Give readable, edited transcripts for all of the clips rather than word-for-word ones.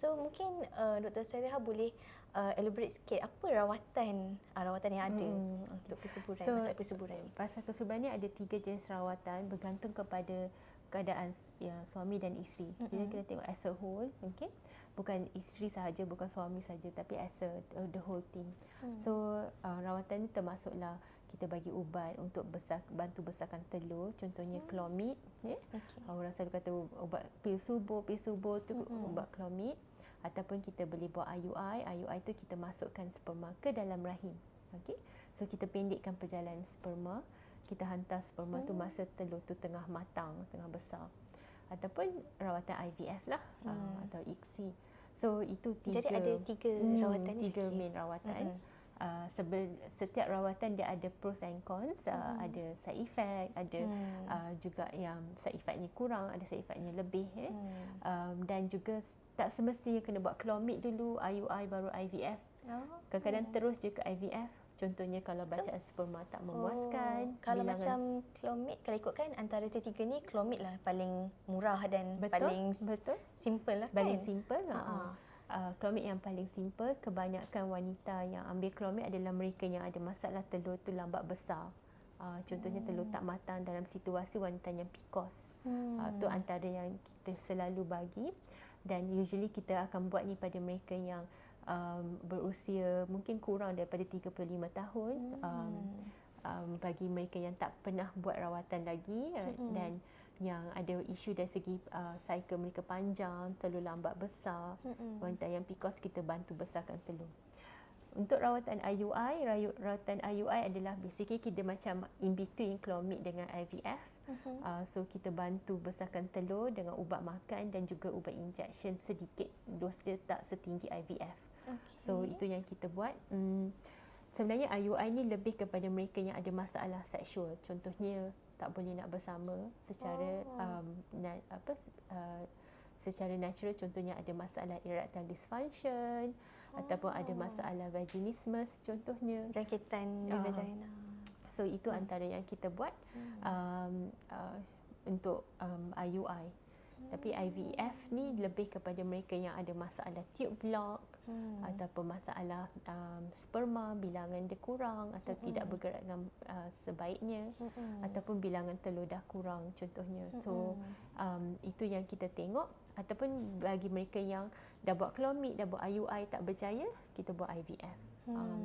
So mungkin Dr. Saleha boleh elaborate sikit apa rawatan yang ada untuk kesuburan, pasal kesuburan ni. Pasal kesuburan ni ada 3 jenis rawatan bergantung kepada keadaan suami dan isteri. Jadi kita tengok as a whole, okay? Bukan isteri sahaja, bukan suami sahaja, tapi as a the whole team. So rawatan ni termasuklah kita bagi ubat untuk bantu besarkan telur, contohnya Clomid, ya. Orang selalu kata ubat pil subur tu ubat Clomid, ataupun kita boleh buat IUI. IUI tu kita masukkan sperma ke dalam rahim. Okey. So kita pendekkan perjalanan sperma, kita hantar sperma tu masa telur tu tengah matang, tengah besar. Ataupun rawatan IVF lah, atau ICSI. So itu tiga. Jadi ada 3 rawatan ni. 3 main rawatan. Setiap rawatan dia ada pros and cons, ada side effect, ada juga yang side effectnya kurang, ada side effectnya lebih, dan juga tak semestinya kena buat Clomid dulu, IUI baru IVF. Kadang-kadang terus je ke IVF. Contohnya kalau bacaan sperma tak memuaskan. Kalau macam Clomid, kalau ikutkan antara tiga ni, Clomid lah paling murah dan paling simple lah kan? Paling simple. Clomid yang paling simple. Kebanyakan wanita yang ambil Clomid adalah mereka yang ada masalah telur tu lambat besar. Contohnya telur tak matang dalam situasi wanita yang PCOS. Tu antara yang kita selalu bagi, dan usually kita akan buat ni pada mereka yang berusia mungkin kurang daripada 35 tahun, bagi mereka yang tak pernah buat rawatan lagi, dan yang ada isu dari segi cycle mereka panjang, telur lambat besar, wanita yang PCOS kita bantu besarkan telur. Untuk rawatan IUI adalah basically kita macam in between Clomid dengan IVF. So kita bantu besarkan telur dengan ubat makan dan juga ubat injection sedikit, dos dia tak setinggi IVF. So itu yang kita buat. Sebenarnya IUI ni lebih kepada mereka yang ada masalah seksual. Contohnya tak boleh nak bersama secara secara natural, contohnya ada masalah erectile dysfunction, ataupun ada masalah vaginismus contohnya, jangkitan di vagina. So itu antara yang kita buat untuk IUI. Tapi IVF ni lebih kepada mereka yang ada masalah tube block, ataupun masalah sperma, bilangan dia kurang atau tidak bergerak dengan sebaiknya, ataupun bilangan telur dah kurang contohnya. So itu yang kita tengok. Ataupun bagi mereka yang dah buat Clomid, dah buat IUI tak berjaya, kita buat IVF.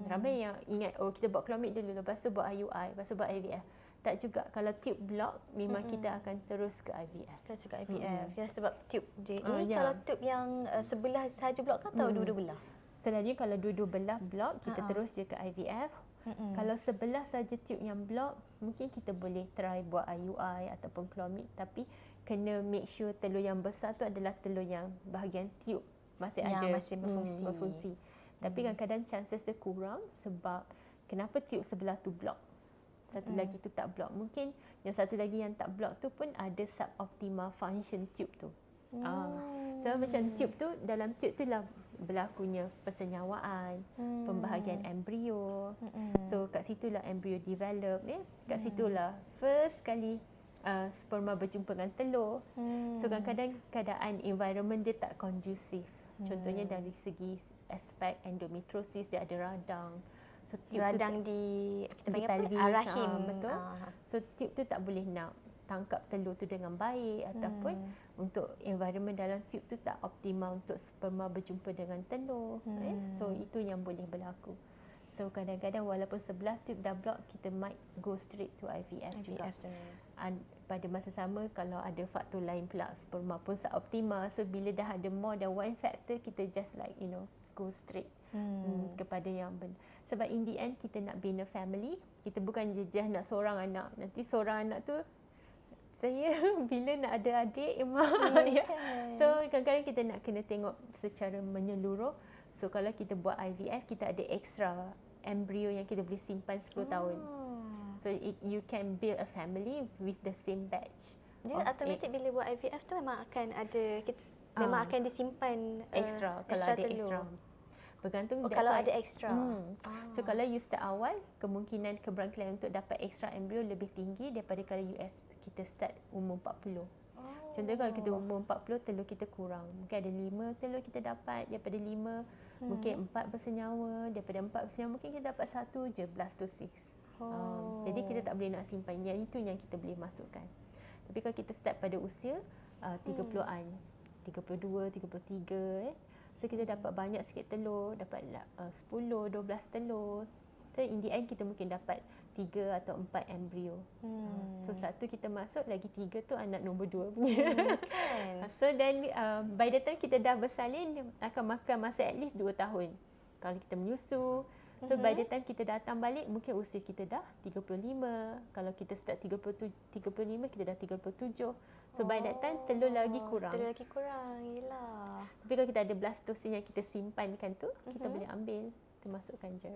Ramai yang ingat, kita buat Clomid dulu, lepas tu buat IUI, lepas tu buat IVF. Tak juga. Kalau tube block, memang kita akan terus ke IVF. Terus ke IVF. Ya, sebab tube je. Ini kalau tube yang sebelah sahaja block atau dua-dua belah? Selalunya kalau dua-dua belah block, kita terus je ke IVF. Kalau sebelah saja tube yang block, mungkin kita boleh try buat IUI ataupun Clomid, tapi kena make sure telur yang besar tu adalah telur yang bahagian tube masih berfungsi. Tapi kadang-kadang chances dia kurang sebab kenapa tube sebelah tu block, satu lagi tu tak block. Mungkin yang satu lagi yang tak block tu pun ada suboptimal function tube tu. So macam tube tu, dalam tube tu lah berlakunya persenyawaan, pembahagian embrio. So kat situlah embrio develop, kat situlah first kali sperma berjumpa dengan telur. So kadang-kadang keadaan environment dia tak kondusif. Contohnya dari segi aspek endometriosis, dia ada radang. So radang di kita panggil pelvis, rahim. Betul. So tube tu tak boleh nak tangkap telur tu dengan baik, ataupun untuk environment dalam tube tu tak optimal untuk sperma berjumpa dengan telur. So itu yang boleh berlaku. So kadang-kadang walaupun sebelah tube dah block, kita might go straight to IVF juga. Pada masa sama, kalau ada faktor lain pula, sperma pun tak optimal. So bila dah ada more than one factor, kita just go straight kepada yang sebab in the end kita nak bina family. Kita bukan jejah nak seorang anak. Nanti seorang anak tu, saya bila nak ada adik, So kadang-kadang kita nak kena tengok secara menyeluruh. So kalau kita buat IVF, kita ada extra embrio yang kita boleh simpan 10 tahun. So you can build a family with the same batch. Jadi automatik bila buat IVF tu memang akan ada, memang akan disimpan extra kalau ada telur. Extra. Bergantung kalau ada extra. So kalau you start awal, kemungkinan keberangkalian untuk dapat extra embrio lebih tinggi daripada kalau kita start umur 40. Contohnya kalau kita umur 40, telur kita kurang. Mungkin ada 5 telur kita dapat. Daripada 5, mungkin 4 bersenyawa. Daripada 4 bersenyawa, mungkin kita dapat 1 je blastosis. Jadi kita tak boleh nak simpan. Yang itu yang kita boleh masukkan. Tapi kalau kita start pada usia 30-an, 32, 33, so kita dapat banyak sikit telur, dapat 10, 12 telur. So in the end kita mungkin dapat 3 atau 4 embrio. So satu kita masuk, lagi 3 tu anak nombor 2 punya. So then by the time kita dah bersalin, akan makan masa at least 2 tahun. Kalau kita menyusu, so by the time kita datang balik, mungkin usia kita dah 35. Kalau kita start 35, kita dah 37. So by that time telur lagi kurang. Telur lagi kurang, yelah. Tapi kalau kita ada blastosis yang kita simpankan tu, kita boleh ambil, kita masukkan je.